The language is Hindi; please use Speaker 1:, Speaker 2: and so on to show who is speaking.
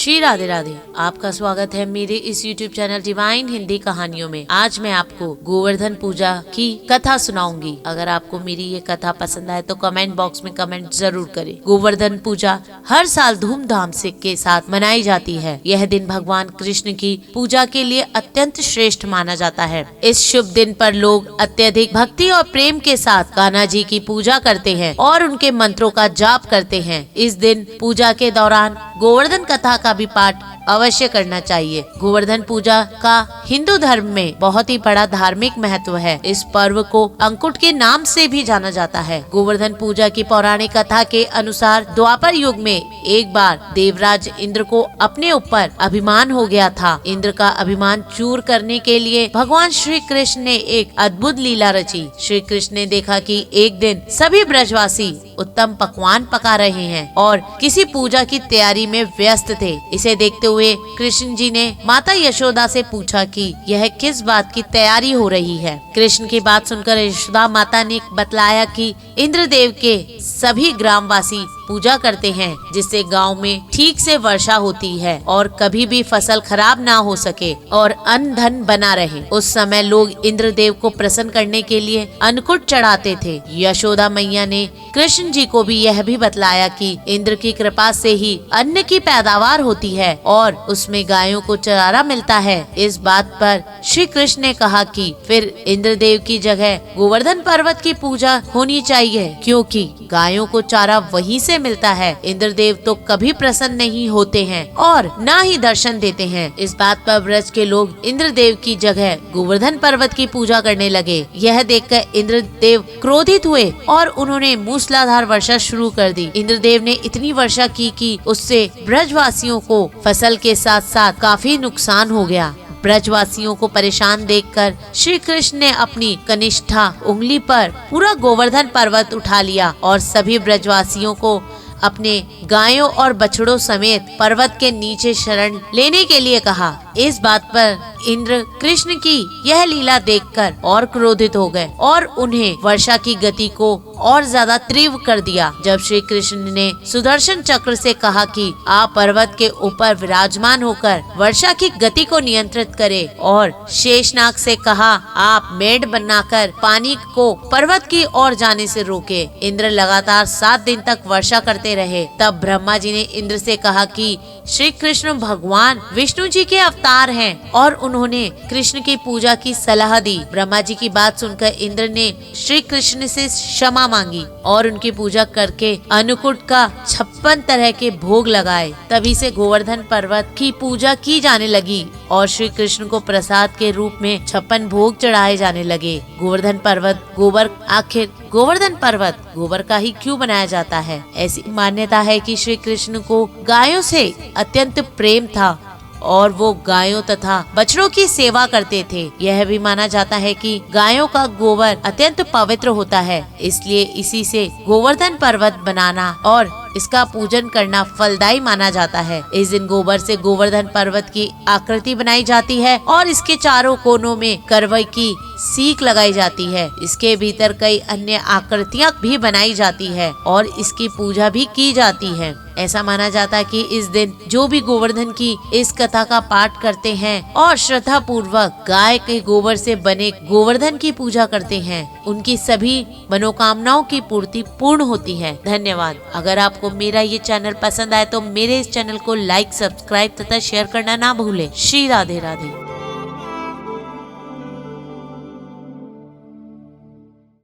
Speaker 1: श्री राधे राधे। आपका स्वागत है मेरे इस YouTube चैनल डिवाइन हिंदी कहानियों में। आज मैं आपको गोवर्धन पूजा की कथा सुनाऊंगी। अगर आपको मेरी ये कथा पसंद आए तो कमेंट बॉक्स में कमेंट जरूर करें। गोवर्धन पूजा हर साल धूमधाम से के साथ मनाई जाती है। यह दिन भगवान कृष्ण की पूजा के लिए अत्यंत श्रेष्ठ माना जाता है। इस शुभ दिन पर लोग अत्यधिक भक्ति और प्रेम के साथ कान्हा जी की पूजा करते हैं और उनके मंत्रों का जाप करते हैं। इस दिन पूजा के दौरान गोवर्धन कथा का भी पाठ अवश्य करना चाहिए। गोवर्धन पूजा का हिंदू धर्म में बहुत ही बड़ा धार्मिक महत्व है। इस पर्व को अंकुट के नाम से भी जाना जाता है। गोवर्धन पूजा की पौराणिक कथा के अनुसार द्वापर युग में एक बार देवराज इंद्र को अपने ऊपर अभिमान हो गया था। इंद्र का अभिमान चूर करने के लिए भगवान श्री कृष्ण ने एक अद्भुत लीला रची। श्री कृष्ण ने देखा कि एक दिन सभी ब्रजवासी उत्तम पकवान पका रहे हैं और किसी पूजा की तैयारी में व्यस्त थे। इसे देखते हुए कृष्ण जी ने माता यशोदा से पूछा कि यह किस बात की तैयारी हो रही है। कृष्ण की बात सुनकर यशोदा माता ने बतलाया कि इंद्रदेव के सभी ग्रामवासी पूजा करते हैं जिससे गांव में ठीक से वर्षा होती है और कभी भी फसल खराब ना हो सके और अन्न धन बना रहे। उस समय लोग इंद्रदेव को प्रसन्न करने के लिए अन्नकूट चढ़ाते थे। यशोदा मैया ने कृष्ण जी को भी यह भी बतलाया कि इंद्र की कृपा से ही अन्न की पैदावार होती है और उसमें गायों को चारा मिलता है। इस बात पर श्री कृष्ण ने कहा कि फिर इंद्रदेव की जगह गोवर्धन पर्वत की पूजा होनी चाहिए, क्योंकि गायों को चारा वहीं से मिलता है। इंद्रदेव तो कभी प्रसन्न नहीं होते हैं और न ही दर्शन देते हैं। इस बात पर ब्रज के लोग इंद्रदेव की जगह गोवर्धन पर्वत की पूजा करने लगे। यह देखकर इंद्रदेव क्रोधित हुए और उन्होंने मूसलाधार वर्षा शुरू कर दी। इंद्रदेव ने इतनी वर्षा की कि उससे ब्रजवासियों को फसल के साथ साथ काफी नुकसान हो गया। ब्रजवासियों को परेशान देखकर श्री कृष्ण ने अपनी कनिष्ठा उंगली पर पूरा गोवर्धन पर्वत उठा लिया और सभी ब्रजवासियों को अपने गायों और बछड़ों समेत पर्वत के नीचे शरण लेने के लिए कहा। इस बात पर इंद्र कृष्ण की यह लीला देखकर और क्रोधित हो गए और उन्हें वर्षा की गति को और ज्यादा तीव्र कर दिया। जब श्री कृष्ण ने सुदर्शन चक्र से कहा कि आप पर्वत के ऊपर विराजमान होकर वर्षा की गति को नियंत्रित करें और शेषनाग से कहा आप मेढ़ बनाकर पानी को पर्वत की ओर जाने से रोके। इंद्र लगातार 7 दिन तक वर्षा करते रहे। तब ब्रह्मा जी ने इंद्र से कहा कि श्री कृष्ण भगवान विष्णु जी के अवतार हैं और उन्होंने कृष्ण की पूजा की सलाह दी। ब्रह्मा जी की बात सुनकर इंद्र ने श्री कृष्ण से क्षमा मांगी और उनकी पूजा करके अन्नकूट का 56 तरह के भोग लगाए। तभी से गोवर्धन पर्वत की पूजा की जाने लगी और श्री कृष्ण को प्रसाद के रूप में 56 भोग चढ़ाए जाने लगे। गोवर्धन पर्वत गोबर, आखिर गोवर्धन पर्वत गोबर का ही क्यों बनाया जाता है? ऐसी मान्यता है कि श्री कृष्ण को गायों से अत्यंत प्रेम था और वो गायों तथा बछड़ों की सेवा करते थे। यह भी माना जाता है कि गायों का गोबर अत्यंत पवित्र होता है, इसलिए इसी से गोवर्धन पर्वत बनाना और इसका पूजन करना फलदायी माना जाता है। इस दिन गोबर से गोवर्धन पर्वत की आकृति बनाई जाती है और इसके चारों कोनों में करवई की सीख लगाई जाती है। इसके भीतर कई अन्य आकृतियां भी बनाई जाती है और इसकी पूजा भी की जाती है। ऐसा माना जाता है कि इस दिन जो भी गोवर्धन की इस कथा का पाठ करते हैं और श्रद्धा पूर्वक गाय के गोबर से बने गोवर्धन की पूजा करते हैं, उनकी सभी मनोकामनाओं की पूर्ति पूर्ण होती है। धन्यवाद। अगर आपको मेरा ये चैनल पसंद आए तो मेरे इस चैनल को लाइक, सब्सक्राइब तथा शेयर करना ना भूलें। श्री राधे राधे।